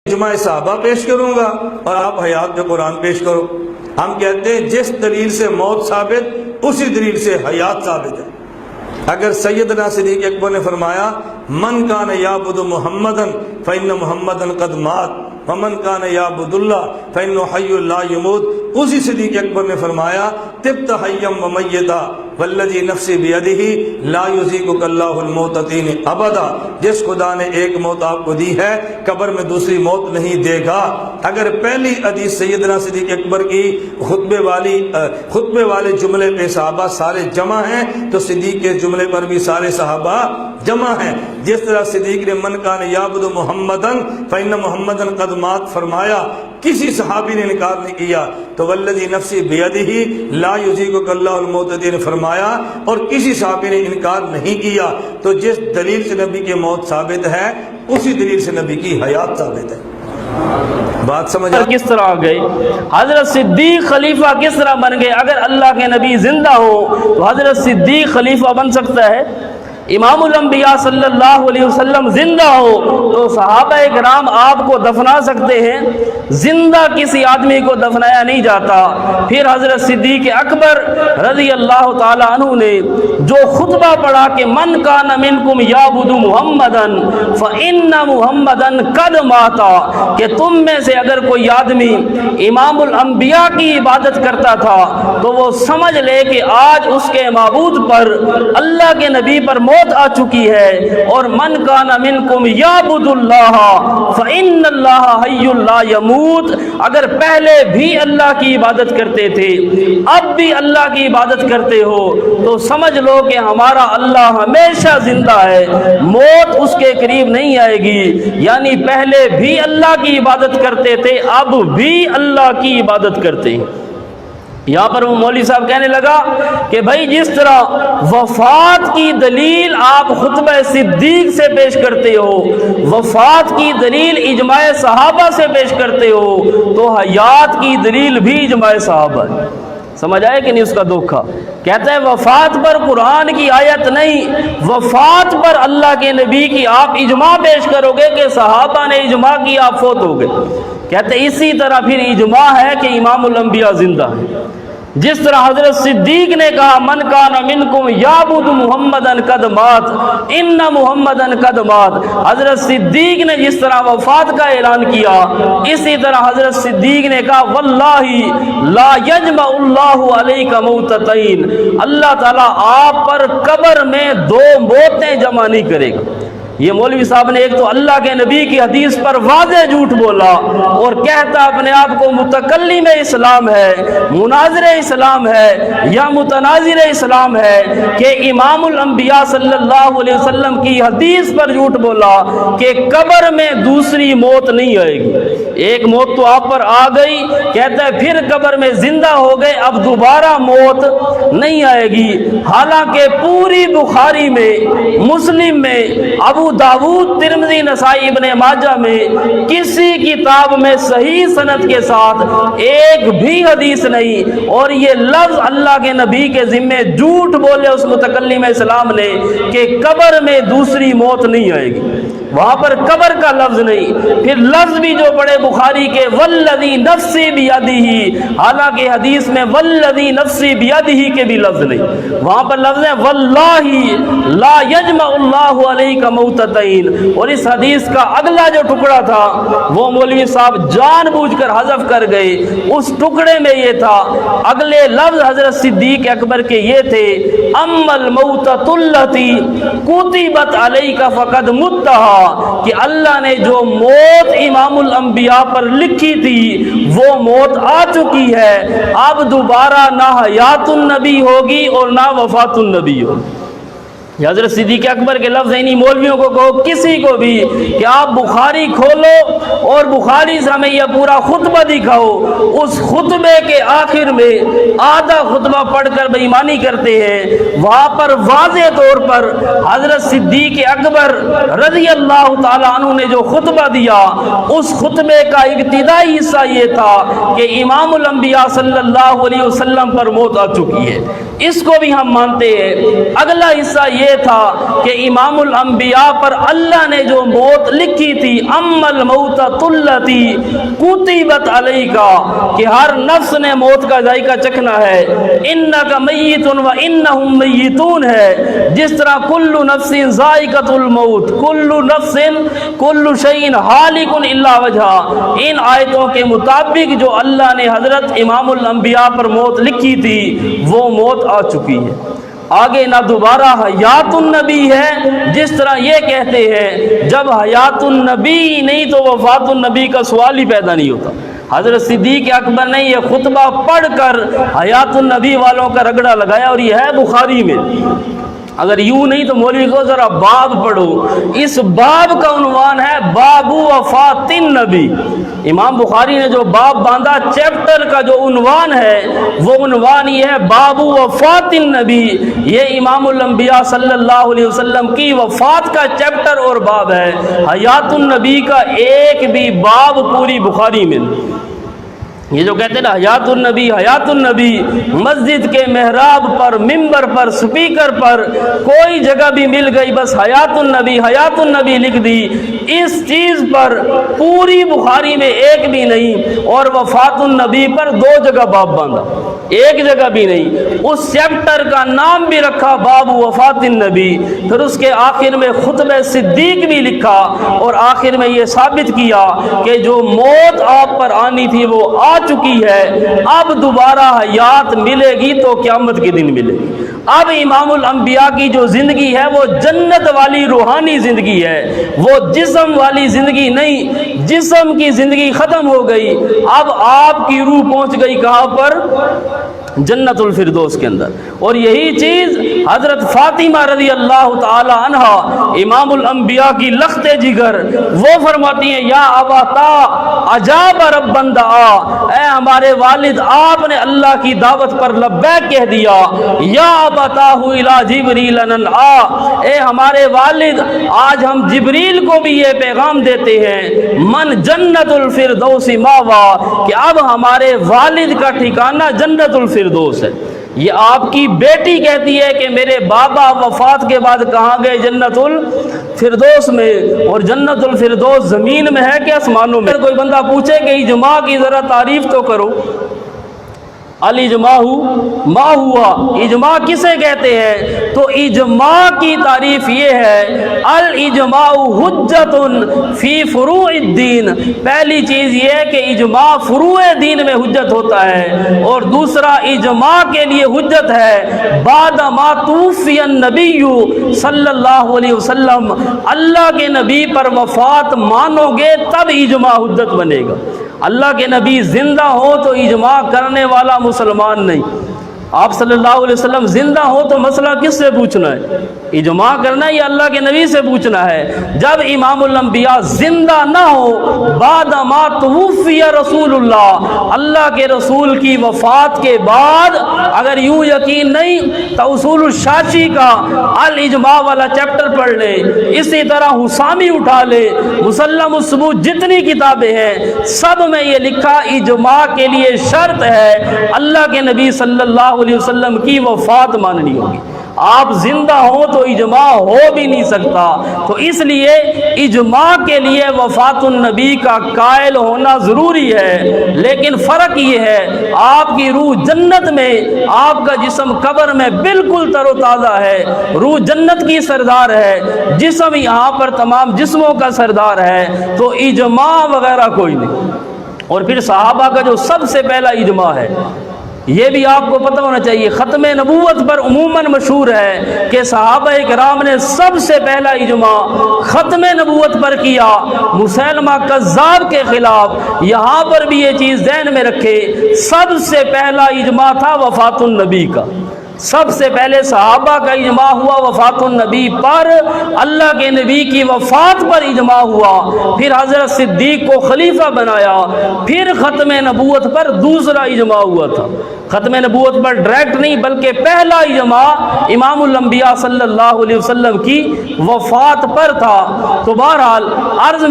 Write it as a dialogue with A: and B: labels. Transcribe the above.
A: اجماع صحابہ پیش کروں گا اور آپ حیات میں قرآن پیش کرو۔ ہم کہتے ہیں جس دلیل سے موت ثابت اسی دلیل سے حیات ثابت ہے۔ اگر سیدنا صدیق اکبر نے فرمایا من کان یعبد محمدا فإن محمدا قد مات ومن کان یعبد اللہ فإنہ حی لا یموت، اسی صدیق اکبر نے فرمایا طبت حیا ومیتا والذی نفسی بیدہ لا یذیقک اللہ الموتتین ابدا، جس خدا نے ایک موت آپ کو دی ہے قبر میں دوسری موت نہیں دے گا۔ اگر پہلی حدیث سیدنا صدیق اکبر کی خطبے والے جملے پہ صحابہ سارے جمع ہیں تو صدیق کے جملے پر بھی سارے صحابہ جمع ہیں۔ جس طرح صدیق نے من کان یعبد محمدا فإن محمدا قد مات فرمایا، کسی صحابی نے انکار نہیں کیا، تو والذی نفسی بیدہ لا یذیقک اللہ الموتتین فرمایا، اور کسی صحابی نے انکار نہیں کیا۔ تو جس دلیل سے نبی کی موت ثابت ہے اسی دلیل سے نبی کی حیات ثابت ہے۔ بات سمجھ
B: کس طرح آ گئی؟ حضرت صدیق خلیفہ کس طرح بن گئے؟ اگر اللہ کے نبی زندہ ہو تو حضرت صدیق خلیفہ بن سکتا ہے؟ امام الانبیاء صلی اللہ علیہ وسلم زندہ ہو تو صحابہ کرام آپ کو دفنا سکتے ہیں، زندہ کسی آدمی کو دفنایا نہیں جاتا۔ پھر حضرت صدیق اکبر رضی اللہ تعالی عنہ نے جو خطبہ پڑھا کہ من کان منکم یعبد محمدا فإن محمدا قد ماتا، کہ تم میں سے اگر کوئی آدمی امام الانبیاء کی عبادت کرتا تھا تو وہ سمجھ لے کہ آج اس کے معبود پر، اللہ کے نبی پر موت آ چکی ہے۔ اور من کان منکم یعبد اللہ فإن اللہ حی لا یموت، اگر پہلے بھی اللہ کی عبادت کرتے تھے اب بھی اللہ کی عبادت کرتے ہو تو سمجھ لو کہ ہمارا اللہ ہمیشہ زندہ ہے، موت اس کے قریب نہیں آئے گی۔ یعنی پہلے بھی اللہ کی عبادت کرتے تھے، اب بھی اللہ کی عبادت کرتے ہیں۔ یہاں پر وہ مولوی صاحب کہنے لگا کہ بھائی جس طرح وفات کی دلیل آپ خطبہ صدیق سے پیش کرتے ہو، وفات کی دلیل اجماع صحابہ سے پیش کرتے ہو، تو حیات کی دلیل بھی اجماع صحابہ ہے۔ سمجھ آئے کہ نہیں اس کا دھوکہ؟ کہتا ہے وفات پر قرآن کی آیت نہیں، وفات پر اللہ کے نبی کی آپ اجماع پیش کرو گے کہ صحابہ نے اجماع کی آپ فوت ہو گئے۔ کہتے ہیں اسی طرح پھر اجماع ہے کہ امام الانبیاء زندہ ہے۔ جس طرح حضرت صدیق نے کہا من کان منکم یعبد محمدا قد مات ان محمدا قد مات، حضرت صدیق نے جس طرح وفات کا اعلان کیا اسی طرح حضرت صدیق نے کہا واللہ لا یجمع اللہ علیک موتتین، اللہ تعالیٰ آپ پر قبر میں دو موتیں جمع نہیں کرے گا۔ یہ مولوی صاحب نے ایک تو اللہ کے نبی کی حدیث پر واضح جھوٹ بولا اور کہتا اپنے آپ کو متکلم اسلام ہے، مناظر اسلام ہے یا متناظر اسلام ہے، کہ امام الانبیاء صلی اللہ علیہ وسلم کی حدیث پر جھوٹ بولا کہ قبر میں دوسری موت نہیں آئے گی۔ ایک موت تو آپ پر آ گئی، کہتا ہے پھر قبر میں زندہ ہو گئے، اب دوبارہ موت نہیں آئے گی۔ حالانکہ پوری بخاری میں، مسلم میں، ابو داؤد، ترمذی، نسائی، ابن ماجہ میں کسی کتاب میں صحیح سند کے ساتھ ایک بھی حدیث نہیں، اور یہ لفظ اللہ کے نبی کے ذمے جھوٹ بولے اس متکلم اسلام نے کہ قبر میں دوسری موت نہیں آئے گی، وہاں پر قبر کا لفظ نہیں۔ پھر لفظ بھی جو پڑے بخاری کے والذی نفسی بیدہ، حالانکہ حدیث میں والذی نفسی بیدہ کے بھی لفظ نہیں، وہاں پر لفظ ہے واللہ لا یجمع اللہ علیک موتتین۔ اور اس حدیث کا اگلا جو ٹکڑا تھا وہ مولوی صاحب جان بوجھ کر حذف کر گئے، اس ٹکڑے میں یہ تھا، اگلے لفظ حضرت صدیق اکبر کے یہ تھے اما الموتۃ التی کتبت علیک فقد متھا، کہ اللہ نے جو موت امام الانبیاء پر لکھی تھی وہ موت آ چکی ہے، اب دوبارہ نہ حیات النبی ہوگی اور نہ وفات النبی ہوگی۔ حضرت صدیق اکبر کے لفظ انہی مولویوں کو کہو، کسی کو بھی، کہ آپ بخاری کھولو اور بخاری سے ہمیں یہ پورا خطبہ دکھاؤ، اس خطبے کے آخر میں آدھا خطبہ پڑھ کر بے ایمانی کرتے ہیں، وہاں پر واضح طور پر حضرت صدیق اکبر رضی اللہ تعالیٰ عنہ نے جو خطبہ دیا اس خطبے کا ابتدائی حصہ یہ تھا کہ امام الانبیاء صلی اللہ علیہ وسلم پر موت آ چکی ہے، اس کو بھی ہم مانتے ہیں۔ اگلا حصہ یہ تھا کہ امام الانبیاء پر اللہ نے جو موت لکھی تھی، ام الموتۃ التی کتبت علیک، کہ ہر نفس نے موت کا ذائقہ چکھنا ہے، انک میت و انہم میتون ہے، جس طرح کل نفس ذائقۃ الموت، کل نفس کل شیء ہالک الا وجہہ، ان آیتوں کے مطابق جو اللہ نے حضرت امام الانبیاء پر موت لکھی تھی وہ موت آ چکی ہے، آگے نہ دوبارہ حیات النبی ہے، جس طرح یہ کہتے ہیں جب حیات النبی نہیں تو وفات النبی کا سوال ہی پیدا نہیں ہوتا۔ حضرت صدیق اکبر نے یہ خطبہ پڑھ کر حیات النبی والوں کا رگڑا لگایا، اور یہ ہے بخاری میں۔ اگر یوں نہیں تو مولوی کو ذرا باب پڑھو، اس باب کا عنوان ہے باب وفات النبی۔ امام بخاری نے جو باب باندھا، چیپٹر کا جو عنوان ہے وہ عنوان یہ ہے باب وفات النبی۔ یہ امام الانبیاء صلی اللہ علیہ وسلم کی وفات کا چیپٹر اور باب ہے، حیات النبی کا ایک بھی باب پوری بخاری میں۔ یہ جو کہتے ہیں نا حیات النبی، مسجد کے محراب پر، ممبر پر، سپیکر پر کوئی جگہ بھی مل گئی بس حیات النبی لکھ دی، اس چیز پر پوری بخاری میں ایک بھی نہیں، اور وفات النبی پر 2 جگہ باب باندھا، ایک جگہ بھی نہیں۔ اس چیپٹر کا نام بھی رکھا باب وفات النبی، پھر اس کے آخر میں خطبہ صدیق بھی لکھا، اور آخر میں یہ ثابت کیا کہ جو موت آپ پر آنی تھی وہ آ چکی ہے، اب دوبارہ حیات ملے گی تو قیامت کے دن ملے گی۔ اب امام الانبیاء کی جو زندگی ہے وہ جنت والی روحانی زندگی ہے، وہ جسم والی زندگی نہیں، جسم کی زندگی ختم ہو گئی، اب آپ کی روح پہنچ گئی کہاں پر؟ جنت الفردوس کے اندر۔ اور یہی چیز حضرت فاطمہ رضی اللہ تعالی عنہ امام الانبیاء کی لخت جگر، وہ فرماتی ہیں یا اباتا عجاب ربن دعا، اے ہمارے والد آپ نے اللہ کی دعوت پر لبیک کہہ دیا، یا اباتا الی جبریل ان آ، اے ہمارے والد آج ہم جبریل کو بھی یہ پیغام دیتے ہیں من جنت الفردوس ماوا، کہ اب ہمارے والد کا ٹھکانہ جنت الفردوس ہے۔ یہ آپ کی بیٹی کہتی ہے کہ میرے بابا وفات کے بعد کہاں گئے؟ جنت الفردوس میں، اور جنت الفردوس زمین میں ہے کہ آسمانوں میں؟ کوئی بندہ پوچھے کہ اجماع کی ذرا تعریف تو کرو، الاجماع ما ہوا، اجماع کسے کہتے ہیں؟ تو اجماع کی تعریف یہ ہے الاجماع حجت فی فروع الدین، پہلی چیز یہ ہے کہ اجماع فروع دین میں حجت ہوتا ہے، اور دوسرا اجماع کے لیے حجت ہے بعد ما توفی النبی صلی اللہ علیہ وسلم، اللہ کے نبی پر وفات مانو گے تب اجماع حجت بنے گا۔ اللہ کے نبی زندہ ہو تو اجماع کرنے والا مسلمان نہیں، آپ صلی اللہ علیہ وسلم زندہ ہو تو مسئلہ کس سے پوچھنا ہے؟ اجماع کرنا ہے یا اللہ کے نبی سے پوچھنا ہے؟ جب امام الانبیاء زندہ نہ ہو، بعد ما توفی رسول اللہ، اللہ کے رسول کی وفات کے بعد، اگر یوں یقین نہیں تو اصول الشاشی کا الاجماع والا چیپٹر پڑھ لے، اسی طرح حسامی اٹھا لے، مسلم الثبوت جتنی کتابیں ہیں سب میں یہ لکھا اجماع کے لیے شرط ہے اللہ کے نبی صلی اللہ علیہ وسلم کی وفات ماننی ہوگی، آپ زندہ ہوں تو اجماع ہو بھی نہیں سکتا۔ تو اس لیے اجماع کے لیے وفات النبی کا قائل ہونا ضروری ہے، لیکن فرق یہ ہے آپ کی روح جنت میں، آپ کا جسم قبر میں بالکل تر و تازہ ہے، روح جنت کی سردار ہے، جسم یہاں پر تمام جسموں کا سردار ہے، تو اجماع وغیرہ کوئی نہیں۔ اور پھر صحابہ کا جو سب سے پہلا اجماع ہے، یہ بھی آپ کو پتہ ہونا چاہیے، ختم نبوت پر عموماً مشہور ہے کہ صحابہ کرام نے سب سے پہلا اجماع ختم نبوت پر کیا مسیلمہ کذاب کے خلاف۔ یہاں پر بھی یہ چیز ذہن میں رکھے، سب سے پہلا اجماع تھا وفات النبی کا، سب سے پہلے صحابہ کا اجماع ہوا وفات النبی پر، اللہ کے نبی کی وفات پر اجماع ہوا، پھر حضرت صدیق کو خلیفہ بنایا، پھر ختم نبوت پر دوسرا اجماع ہوا تھا۔ ختم نبوت پر ڈائریکٹ نہیں بلکہ پہلا اجماع امام الانبیاء صلی اللہ علیہ وسلم کی وفات پر تھا۔ تو بہرحال عرض